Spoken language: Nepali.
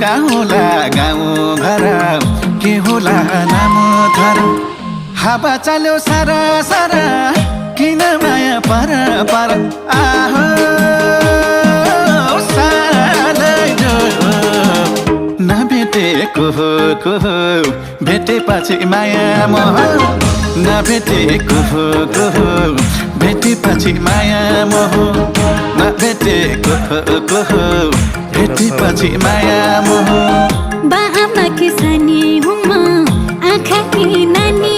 गाउँला गाउँ घर के होला नाम थर हावा चाल्यो सारा सारा किन माया पर पर आहो सालै जो नभेटेको को भेटेपछि माया मोह नभेटेको को भेटेपछि माया मोह नभेटेको को भेटेपछि माया मोह बाआमा किसानी हुँ म आँखा कि नानी